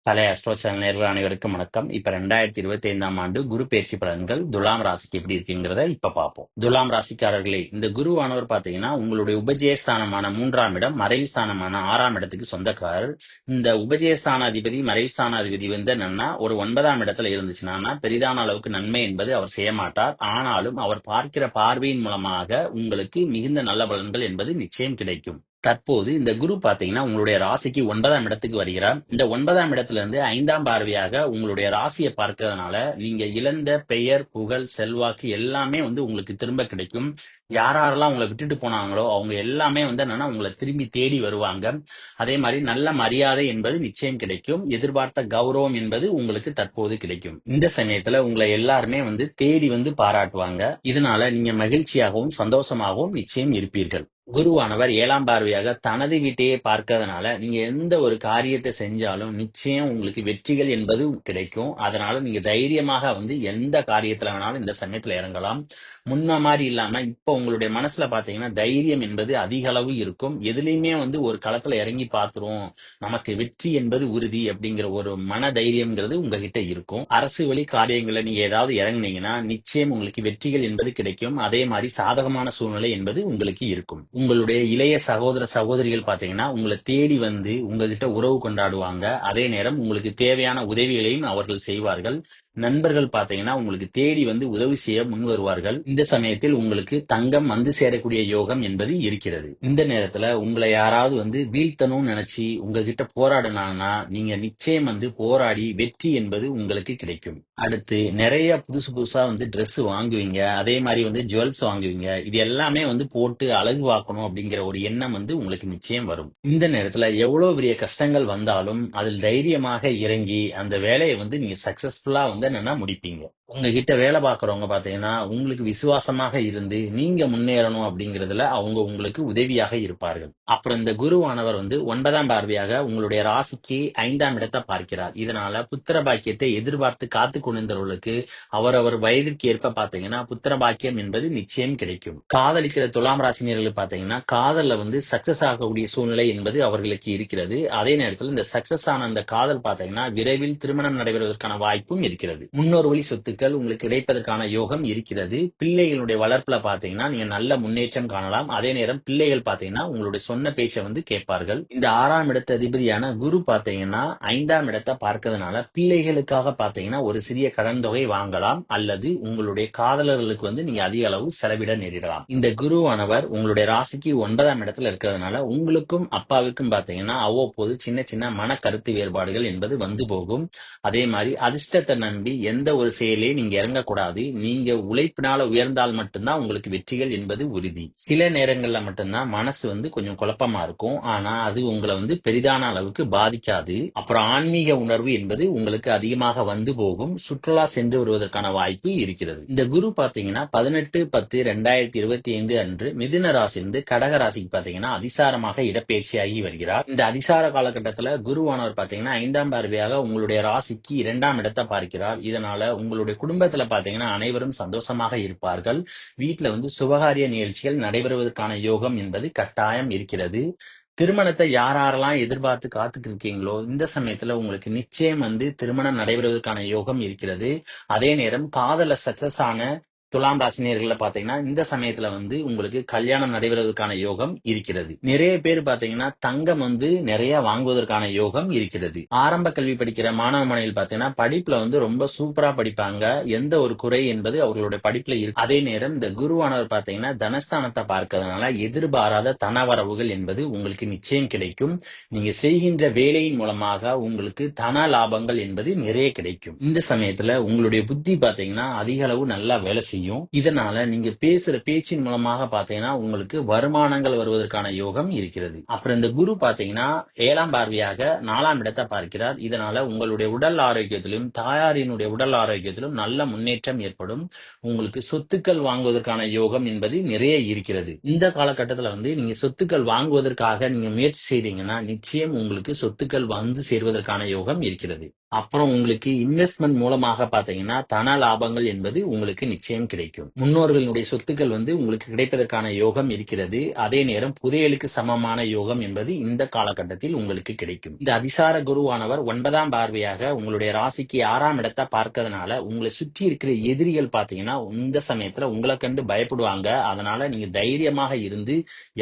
கலை astro channel நேயர்கள் அனைவருக்கும் வணக்கம். இப்ப 2025ஆம் ஆண்டு குரு பயிற்சி பலன்கள் துலாம் ராசிக்கு எப்படி இருக்குங்கிறத இப்ப பார்ப்போம். துலாம் ராசிக்காரர்களே, இந்த குருவானவர் பாத்தீங்கன்னா உங்களுடைய உபஜயஸ்தானமான 3ஆம் இடம், மறைவு ஸ்தானமான 6ஆம் இடத்துக்கு சொந்தக்காரர். இந்த உபஜயஸ்தான அதிபதி, மறைவு ஸ்தான அதிபதி வந்து என்னன்னா ஒரு 9ஆம் இடத்துல இருந்துச்சுன்னா பெரிதான அளவுக்கு நன்மை என்பது அவர் செய்ய மாட்டார். ஆனாலும் அவர் பார்க்கிற பார்வையின் மூலமாக உங்களுக்கு மிகுந்த நல்ல பலன்கள் என்பது நிச்சயம் கிடைக்கும். தற்போது இந்த குரு பாத்தீங்கன்னா உங்களுடைய ராசிக்கு 9ஆம் இடத்துக்கு வருகிறார். இந்த 9ஆம் இடத்துல இருந்து 5ஆம் பார்வையாக உங்களுடைய ராசியை பார்க்கறதுனால நீங்க இழந்த பெயர், புகழ், செல்வாக்கு எல்லாமே வந்து உங்களுக்கு திரும்ப கிடைக்கும். யாரெல்லாம் உங்களை விட்டுட்டு போனாங்களோ அவங்க எல்லாமே வந்து என்னன்னா உங்களை திரும்பி தேடி வருவாங்க. அதே மாதிரி நல்ல மரியாதை என்பது நிச்சயம் கிடைக்கும். எதிர்பார்த்த கௌரவம் என்பது உங்களுக்கு தற்போது கிடைக்கும். இந்த சமயத்துல உங்களை எல்லாருமே வந்து தேடி வந்து பாராட்டுவாங்க. இதனால நீங்க மகிழ்ச்சியாகவும் சந்தோஷமாகவும் நிச்சயம் இருப்பீர்கள். குருவானவர் 7ஆம் பார்வையாக தனது வீட்டையே பார்க்கறதுனால நீங்க எந்த ஒரு காரியத்தை செஞ்சாலும் நிச்சயம் உங்களுக்கு வெற்றிகள் என்பது கிடைக்கும். அதனால நீங்க தைரியமாக வந்து எந்த காரியத்துல வேணாலும் இந்த சமயத்துல இறங்கலாம். முன்ன மாதிரி இல்லாம இப்ப உங்களுடைய மனசுல பாத்தீங்கன்னா தைரியம் என்பது அதிக அளவு இருக்கும். எதுலையுமே வந்து ஒரு களத்துல இறங்கி பார்த்துரும், நமக்கு வெற்றி என்பது உறுதி அப்படிங்கிற ஒரு மன தைரியம்ங்கிறது உங்ககிட்ட இருக்கும். அரசு வழி காரியங்களை நீங்க ஏதாவது இறங்குனீங்கன்னா நிச்சயம் உங்களுக்கு வெற்றிகள் என்பது கிடைக்கும். அதே மாதிரி சாதகமான சூழ்நிலை என்பது உங்களுக்கு இருக்கும். உங்களுடைய இளைய சகோதர சகோதரிகள் பாத்தீங்கன்னா உங்களை தேடி வந்து உங்ககிட்ட உறவு கொண்டாடுவாங்க. அதே நேரம் உங்களுக்கு தேவையான உதவிகளையும் அவர்கள் செய்வார்கள். நண்பர்கள் பாத்தீங்கன்னா உங்களுக்கு தேடி வந்து உதவி செய்ய முன் வருவார்கள். இந்த சமயத்தில் உங்களுக்கு தங்கம் வந்து சேரக்கூடிய யோகம் என்பது இருக்கிறது. இந்த நேரத்துல உங்களை யாராவது வந்து வீழ்த்தணும்னு நினைச்சு உங்ககிட்ட போராடினாங்கன்னா நீங்க நிச்சயம் வந்து போராடி வெற்றி என்பது உங்களுக்கு கிடைக்கும். அடுத்து நிறைய புதுசு புதுசா வந்து Dress வாங்குவீங்க. அதே மாதிரி வந்து ஜுவல்ஸ் வாங்குவீங்க. இது எல்லாமே வந்து போட்டு அழகு பார்க்கணும் அப்படிங்கிற ஒரு எண்ணம் வந்து உங்களுக்கு நிச்சயம் வரும். இந்த நேரத்துல எவ்வளவு பெரிய கஷ்டங்கள் வந்தாலும் அதில் தைரியமாக இறங்கி அந்த வேலையை வந்து நீங்க சக்சஸ்ஃபுல்லா வந்து என்னன்னா முடிப்பீங்க. உங்ககிட்ட வேலை பார்க்கறவங்க பாத்தீங்கன்னா உங்களுக்கு விசுவாசமாக இருந்து நீங்க முன்னேறணும் அப்படிங்கறதுல அவங்க உங்களுக்கு உதவியாக இருப்பார்கள். அப்புறம் இந்த குருவானவர் வந்து 9ஆம் பார்வையாக உங்களுடைய ராசிக்கு 5ஆம் இடத்தை பார்க்கிறார். இதனால புத்திர பாக்கியத்தை எதிர்பார்த்து காத்து கொண்டிருந்தவர்களுக்கு அவரவர் வயதிற்கு ஏற்ப பாத்தீங்கன்னா புத்திர பாக்கியம் என்பது நிச்சயம் கிடைக்கும். காதலிக்கிற துலாம் ராசினியர்கள் பாத்தீங்கன்னா காதல்ல வந்து சக்சஸ் ஆகக்கூடிய சூழ்நிலை என்பது அவர்களுக்கு இருக்கிறது. அதே நேரத்தில் இந்த சக்சஸ் ஆன அந்த காதல் பாத்தீங்கன்னா விரைவில் திருமணம் நடைபெறுவதற்கான வாய்ப்பும் இருக்கிறது. முன்னோர் வழி சொத்துக்கள் உங்களுக்கு கிடைப்பதற்கான யோகம் இருக்கிறது. பிள்ளைகளுடைய வளர்ப்புல பாத்தீங்கன்னா நீங்க நல்ல முன்னேற்றம் காணலாம். அதே நேரம் பிள்ளைகள் பாத்தீங்கன்னா உங்களுடைய சொன்ன பேச்சை வந்து கேட்பார்கள். இந்த 6ஆம் இடத்து அதிபதியான குரு பாத்தீங்கன்னா 5ஆம் இடத்தை பார்க்கறதுனால பிள்ளைகளுக்காக பாத்தீங்கன்னா ஒரு சிறிய கடன் தொகை வாங்கலாம், அல்லது உங்களுடைய காதலர்களுக்கு வந்து நீங்க அதிக அளவு செலவிட நேரிடலாம். இந்த குருவானவர் உங்களுடைய ராசிக்கு 9ஆம் இடத்துல இருக்கிறதுனால உங்களுக்கும் அப்பாவுக்கும் பாத்தீங்கன்னா அவ்வப்போது சின்ன சின்ன மன கருத்து வேறுபாடுகள் என்பது வந்து போகும். அதே மாதிரி அதிர்ஷ்டத்தை நம்பி எந்த ஒரு செயலையும் நீங்க இறங்கக்கூடாது. நீங்க உழைப்பினால உயர்ந்தால் மட்டும்தான் உங்களுக்கு வெற்றிகள் என்பது உறுதி. சில நேரங்கள்ல மட்டும்தான் மனசு வந்து கொஞ்சம் குழப்பமா இருக்கும். ஆனா அது உங்களை வந்து பெரிதான அளவுக்கு பாதிக்காது. அப்புறம் ஆன்மீக உணர்வு என்பது உங்களுக்கு அதிகமாக வந்து போகும். சுற்றுலா சென்று வருவதற்கான வாய்ப்பு இருக்கிறது. இந்த குரு பாத்தீங்கன்னா 18/10/2025 அன்று மிதுன ராசியிலிருந்து கடக ராசிக்கு பாத்தீங்கன்னா அதிசாரமாக இடப்பெயர்ச்சியாகி வருகிறார். இந்த அதிசார காலகட்டத்துல குருவானவர் பாத்தீங்கன்னா 5ஆம் பார்வையாக உங்களுடைய ராசிக்கு 2ஆம் இடத்தை பார்க்கிறார். இதனால உங்களுடைய குடும்பத்துல பாத்தீங்கன்னா அனைவரும் சந்தோஷமாக இருப்பார்கள். வீட்டுல வந்து சுபகாரிய நிகழ்ச்சிகள் நடைபெறுவதற்கான யோகம் என்பது கட்டாயம் இருக்கிறது. திருமணத்தை யாரெல்லாம் எதிர்பார்த்து காத்துட்டு இருக்கீங்களோ இந்த சமயத்துல உங்களுக்கு நிச்சயம் வந்து திருமணம் நடைபெறுவதற்கான யோகம் இருக்கிறது. அதே நேரம் காதல சக்சஸ் ஆன துலாம் ராசினியர்கள பாத்தீங்கன்னா இந்த சமயத்துல வந்து உங்களுக்கு கல்யாணம் நடைபெறுவதற்கான யோகம் இருக்கிறது. நிறைய பேர் பாத்தீங்கன்னா தங்கம் வந்து நிறைய வாங்குவதற்கான யோகம் இருக்கிறது. ஆரம்ப கல்வி படிக்கிற மாணவ மாணவிகள் பாத்தீங்கன்னா படிப்புல வந்து ரொம்ப சூப்பரா படிப்பாங்க. எந்த ஒரு குறை என்பது அவர்களுடைய படிப்புல இருக்கு. அதே நேரம் இந்த குருவானவர் பாத்தீங்கன்னா தனஸ்தானத்தை பார்க்கறதுனால எதிர்பாராத தனவரவுகள் என்பது உங்களுக்கு நிச்சயம் கிடைக்கும். நீங்க செய்கின்ற வேலையின் மூலமாக உங்களுக்கு தன லாபங்கள் என்பது நிறைய கிடைக்கும். இந்த சமயத்துல உங்களுடைய புத்தி பாத்தீங்கன்னா அதிக அளவு நல்லா வேலை செய்யும். இதனால நீங்க பேசுற பேச்சின் மூலமாக பாத்தீங்கன்னா உங்களுக்கு வருமானங்கள் வருவதற்கான யோகம் இருக்கிறது. அப்புறம் இந்த குரு பாத்தீங்கன்னா 7ஆம் பார்வையாக 4ஆம் இடத்தை பார்க்கிறார். இதனால உங்களுடைய உடல் ஆரோக்கியத்திலும் தாயாரினுடைய உடல் ஆரோக்கியத்திலும் நல்ல முன்னேற்றம் ஏற்படும். உங்களுக்கு சொத்துக்கள் வாங்குவதற்கான யோகம் என்பது நிறைய இருக்கிறது. இந்த காலகட்டத்துல வந்து நீங்க சொத்துக்கள் வாங்குவதற்காக நீங்க முயற்சி செய்றீங்கன்னா நிச்சயம் உங்களுக்கு சொத்துக்கள் வந்து சேர்வதற்கான யோகம் இருக்கிறது. அப்புறம் உங்களுக்கு இன்வெஸ்ட்மெண்ட் மூலமாக பாத்தீங்கன்னா தன லாபங்கள் என்பது உங்களுக்கு நிச்சயம் கிடைக்கும். முன்னோர்களுடைய சொத்துக்கள் உங்களுக்கு கிடைப்பதற்கான யோகம் இருக்கிறது. அதே நேரம் புதையலுக்கு சமமான யோகம் என்பது இந்த காலகட்டத்தில் உங்களுக்கு கிடைக்கும். இந்த அதிசார குருவானவர் 9ஆம் பார்வையாக உங்களுடைய ராசிக்கு 6ஆம் இடத்தை பார்க்கறதுனால உங்களை சுற்றி இருக்கிற எதிரிகள் பாத்தீங்கன்னா இந்த சமயத்துல உங்களை கண்டு பயப்படுவாங்க. அதனால நீங்க தைரியமாக இருந்து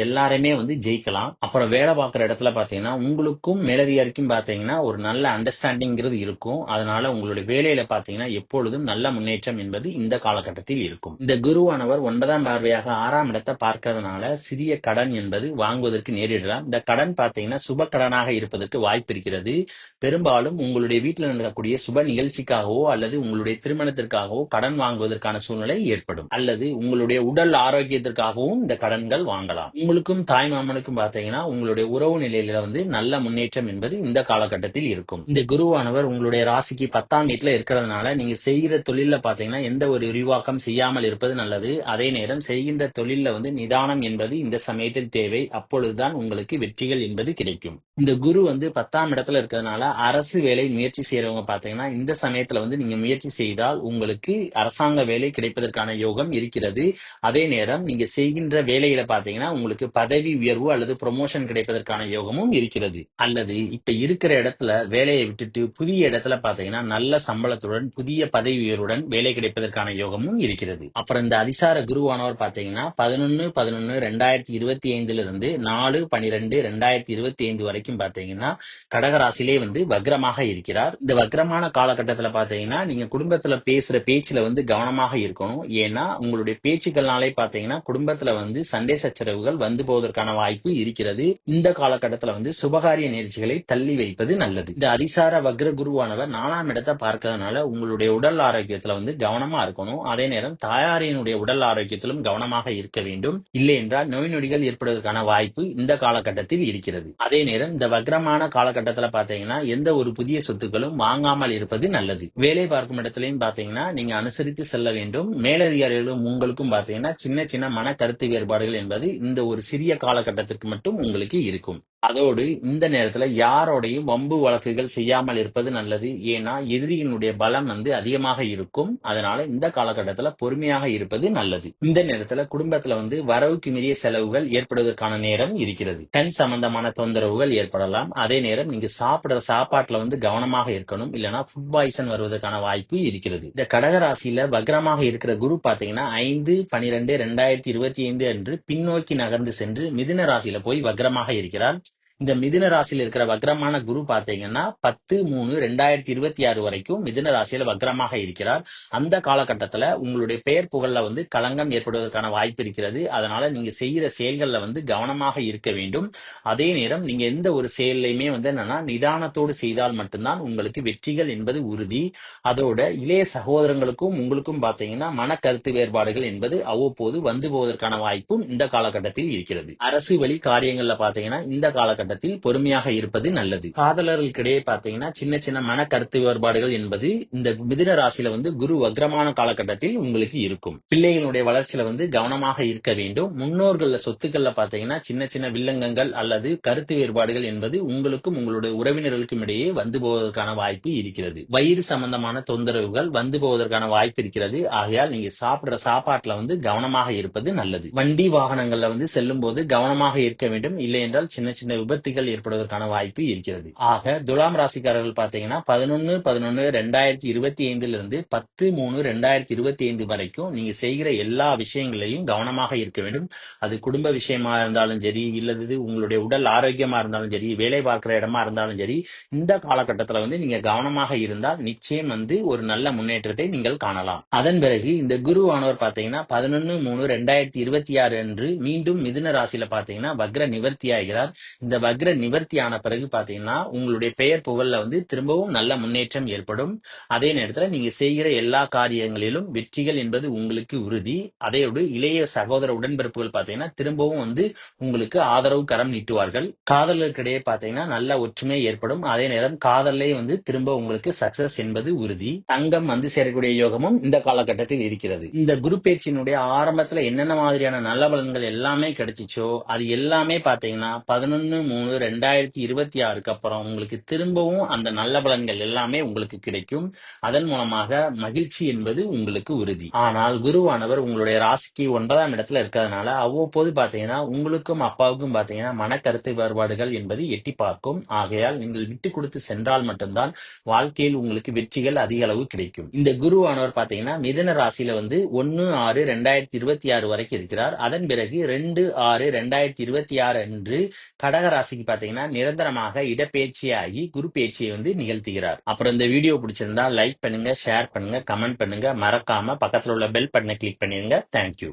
எல்லாருமே ஜெயிக்கலாம். அப்புறம் வேலை பார்க்குற இடத்துல பாத்தீங்கன்னா உங்களுக்கும் மேலதிகாரிக்கும் பாத்தீங்கன்னா ஒரு நல்ல அண்டர்ஸ்டாண்டிங்கிறது இருக்கும். அதனால உங்களுடைய வேலையில பாத்தீங்கன்னா எப்பொழுதும் நல்ல முன்னேற்றம் என்பது இந்த காலகட்டத்தில் இருக்கும். இந்த குருவானவர் 9ஆம் பார்வையாக 6ஆம் இடத்தை பார்க்கறதுனால சிறிய கடன் என்பது வாங்குவதற்கு நேரிடலாம். இந்த கடன் பாத்தீங்கன்னா சுப கடனாக இருப்பதற்கு வாய்ப்பு இருக்கிறது. பெரும்பாலும் உங்களுடைய வீட்டில் நடக்கக்கூடிய சுப நிகழ்ச்சிக்காகவோ அல்லது உங்களுடைய திருமணத்திற்காகவோ கடன் வாங்குவதற்கான சூழ்நிலை ஏற்படும். அல்லது உங்களுடைய உடல் ஆரோக்கியத்திற்காகவும் இந்த கடன்கள் வாங்கலாம். உங்களுக்கும் தாய் மாமனுக்கும் பாத்தீங்கன்னா உங்களுடைய உறவு நிலையில நல்ல முன்னேற்றம் என்பது இந்த காலகட்டத்தில் இருக்கும். இந்த குருவானவர் உங்களுடைய ராசிக்கு 10ஆம் வீட்டுல இருக்கிறதுனால நீங்க செய்கிற தொழில பாத்தீங்கன்னா எந்த ஒரு விரிவாக்கம் செய்யாமல் இருப்பது நல்லது. அதே நேரம் செய்கின்ற தொழில நிதானம் என்பது இந்த சமயத்தில் தேவை. அப்பொழுதுதான் உங்களுக்கு வெற்றிகள் என்பது கிடைக்கும். இந்த குரு 10ஆம் இடத்துல இருக்கிறதுனால அரசு வேலை முயற்சி செய்யறவங்க பாத்தீங்கன்னா இந்த சமயத்துல நீங்க முயற்சி செய்தால் உங்களுக்கு அரசாங்க வேலை கிடைப்பதற்கான யோகம் இருக்கிறது. அதே நேரம் நீங்க செய்கின்ற வேலையில பாத்தீங்கன்னா உங்களுக்கு பதவி உயர்வு அல்லது ப்ரொமோஷன் கிடைப்பதற்கான யோகமும் இருக்கிறது. அல்லது இப்ப இருக்கிற இடத்துல வேலையை விட்டுட்டு புதிய இடத்துல பாத்தீங்கன்னா நல்ல சம்பளத்துடன் புதிய பதவி உயர்வுடன் வேலை கிடைப்பதற்கான யோகமும் இருக்கிறது. அப்புறம் இந்த அதிசார குருவானவர் பாத்தீங்கன்னா 11/11/2025 இருந்து 4/12/2025 வரைக்கும் பாத்தீங்கன்னா கடகராசிலே வக்ரமாக இருக்கிறார். இந்த வக்ரமான காலகட்டத்துல பாத்தீங்கன்னா நீங்க குடும்பத்துல பேசுற பேச்சுல கவனமாக இருக்கணும். ஏன்னா உங்களுடைய பேச்சுக்கள்னாலே பாத்தீங்கன்னா குடும்பத்துல சண்டை சச்சரவுகள் போவதற்கான வாய்ப்பு இருக்கிறது. இந்த காலகட்டத்துல சுபகாரிய நிகழ்ச்சிகளை தள்ளி வைப்பது நல்லது. இந்த அதிசார வக்ர குருவானவர் 4ஆம் இடத்தை பார்க்கறதுனால உங்களுடைய உடல் ஆரோக்கியத்துல கவனமா இருக்கணும். அதே நேரம் தாயாரினுடைய உடல் ஆரோக்கியத்திலும் கவனமாக இருக்க வேண்டும். இல்லை என்றால் நோய் நொடிகள் ஏற்படுவதற்கான வாய்ப்பு இந்த காலகட்டத்தில் இருக்கிறது. அதே நேரம் இந்த வக்ரமான காலகட்டத்துல பாத்தீங்கன்னா எந்த ஒரு புதிய சொத்துக்களும் வாங்காமல் இருப்பது நல்லது. வேலை பார்க்கும் இடத்திலையும் பாத்தீங்கன்னா நீங்க அனுசரித்து செல்ல வேண்டும். மேலதிகாரிகளும் உங்களுக்கும் பாத்தீங்கன்னா சின்ன சின்ன மன கருத்து வேறுபாடுகள் என்பது இந்த ஒரு சிறிய காலகட்டத்திற்கு மட்டும் உங்களுக்கு இருக்கும். அதோடு இந்த நேரத்துல யாரோடையும் வம்பு வழக்குகள் செய்யாமல் இருப்பது நல்லது. ஏன்னா எதிரியினுடைய பலம் அதிகமாக இருக்கும். அதனால இந்த காலகட்டத்துல பொறுமையாக இருப்பது நல்லது. இந்த நேரத்துல குடும்பத்துல வரவுக்கு மீறிய செலவுகள் ஏற்படுவதற்கான நேரம் இருக்கிறது. கண் சம்பந்தமான தொந்தரவுகள் ஏற்படலாம். அதே நேரம் நீங்க சாப்பிடுற சாப்பாட்டுல கவனமாக இருக்கணும். இல்லைன்னா ஃபுட் பாய்சன் வருவதற்கான வாய்ப்பு இருக்கிறது. இந்த கடகராசியில வக்ரமாக இருக்கிற குரு பாத்தீங்கன்னா 5/12/2025 அன்று பின்னோக்கி நகர்ந்து சென்று மிதுன ராசியில போய் வக்ரமாக இருக்கிறார். இந்த மிதுன ராசியில் இருக்கிற வக்ரமான குரு பாத்தீங்கன்னா 10/3/2026 வரைக்கும் மிதுன ராசியில வக்ரமாக இருக்கிறார். அந்த காலகட்டத்துல உங்களுடைய பெயர் புகழ்ல களங்கம் ஏற்படுவதற்கான வாய்ப்பு இருக்கிறது. அதனால நீங்க செய்யற செயல்கள்ல கவனமாக இருக்க வேண்டும். அதே நேரம் நீங்க எந்த ஒரு செயலையுமே என்னன்னா நிதானத்தோடு செய்தால் மட்டும்தான் உங்களுக்கு வெற்றிகள் என்பது உறுதி. அதோட இளைய சகோதரங்களுக்கும் உங்களுக்கும் பாத்தீங்கன்னா மன கருத்து வேறுபாடுகள் என்பது அவ்வப்போது போவதற்கான வாய்ப்பும் இந்த காலகட்டத்தில் இருக்கிறது. அரசு வழி காரியங்கள்ல பாத்தீங்கன்னா இந்த காலகட்டத்தில் பொறுமையாக இருப்பது நல்லது. காதலர்களுக்கிடையே பாத்தீங்கன்னா சின்ன சின்ன மன கருத்து வேறுபாடுகள் என்பது இந்த மிதுன ராசியில குரு வக்ரமான காலகட்டத்தில் உங்களுக்கு இருக்கும். பிள்ளைகளுடைய வளர்ச்சியில கவனமாக இருக்க வேண்டும். முன்னோர்கள் சொத்துக்கள்ல பாத்தீங்கன்னா சின்ன சின்ன வில்லங்கங்கள் அல்லது கருத்து வேறுபாடுகள் என்பது உங்களுக்கும் உங்களுடைய உறவினர்களுக்கும் இடையே போவதற்கான வாய்ப்பு இருக்கிறது. வயிறு சம்பந்தமான தொந்தரவுகள் போவதற்கான வாய்ப்பு இருக்கிறது. ஆகையால் நீங்க சாப்பிடுற சாப்பாட்டுல கவனமாக இருப்பது நல்லது. வண்டி வாகனங்கள்ல செல்லும் போது கவனமாக இருக்க வேண்டும். இல்லை என்றால் சின்ன சின்ன விபத்துகள் ஏற்படுவதற்கான வாய்ப்பு இருக்கிறது. ஆக துலாம் ராசிக்காரர்கள் பாத்தீங்கன்னா 11/11/2025 இருந்து 10/3/2025 வரைக்கும் நீங்க செய்கிற எல்லா விஷயங்களையும் கவனமாக இருக்க வேண்டும். அது குடும்ப விஷயமா இருந்தாலும் சரி, இல்லது உங்களுடைய உடல் ஆரோக்கியமா இருந்தாலும் சரி, வேலை பார்க்கிற இடமா இருந்தாலும் சரி, இந்த காலகட்டத்துல நீங்க கவனமாக இருந்தால் நிச்சயம் ஒரு நல்ல முன்னேற்றத்தை நீங்கள் காணலாம். அதன் பிறகு இந்த குருவானவர் பாத்தீங்கன்னா 11/3/2026 அன்று மீண்டும் மிதுன ராசியில பாத்தீங்கன்னா வக்ர நிவர்த்தி ஆகிறார். இந்த வக்ர நிவர்த்தி ஆன பிறகு பாத்தீங்கன்னா உங்களுடைய பெயர் புகழ்ல திரும்பவும் நல்ல முன்னேற்றம் ஏற்படும். அதே நேரத்துல நீங்க செய்கிற எல்லா காரியங்களிலும் வெற்றிகள் என்பது உங்களுக்கு உறுதி. அதையோடு இளைய சகோதர உடன்பிறப்புகள் பாத்தீங்கன்னா திரும்பவும் உங்களுக்கு ஆதரவு கரம் நீட்டுவார்கள். காதலர்களுக்கிடையே பாத்தீங்கன்னா நல்ல ஒற்றுமை ஏற்படும். அதே நேரம் காதலே திரும்ப உங்களுக்கு சக்சஸ் என்பது உறுதி. தங்கம் சேரக்கூடிய யோகமும் இந்த காலகட்டத்தில் இருக்கிறது. இந்த குரு பேச்சினுடைய ஆரம்பத்துல என்னென்ன மாதிரியான நல்ல பலன்கள் எல்லாமே கிடைச்சிச்சோ அது எல்லாமே பாத்தீங்கன்னா 11/3 6/3/2026 அப்புறம் உங்களுக்கு திரும்பவும் அந்த நல்ல பலன்கள் எல்லாமே உங்களுக்கு கிடைக்கும். அதன் மூலமாக மகிழ்ச்சி என்பது உங்களுக்கு உறுதி. ஆனால் குருவானவர் உங்களுடைய ராசிக்கு 9ஆம் இடத்துல இருக்கிறதுனால அவ்வப்போது பாத்தீங்கன்னா உங்களுக்கும் அப்பாவுக்கும் பாத்தீங்கன்னா மனக்கருத்து வேறுபாடுகள் என்பது எட்டி பார்க்கும். ஆகையால் நீங்கள் விட்டு கொடுத்து சென்றால் மட்டும்தான் வாழ்க்கையில் உங்களுக்கு வெற்றிகள் அதிக அளவு கிடைக்கும். இந்த குருவானவர் பாத்தீங்கன்னா மிதுன ராசியில 1/6/2026 வரைக்கும் இருக்கிறார். அதன் பிறகு 2/6/2026 அன்று கடக ராசிக்கு பாத்தீங்கன்னா நிரந்தரமாக இடப்பெயர்ச்சியாகி குரு பெயர்ச்சியை நிகழ்த்துகிறார். அப்புறம் இந்த வீடியோ பிடிச்சிருந்தா லைக் பண்ணுங்க, ஷேர் பண்ணுங்க, கமெண்ட் பண்ணுங்க, மறக்காம பக்கத்துல உள்ள பெல் பட்டனை கிளிக் பண்ணிருங்க. தேங்க்யூ.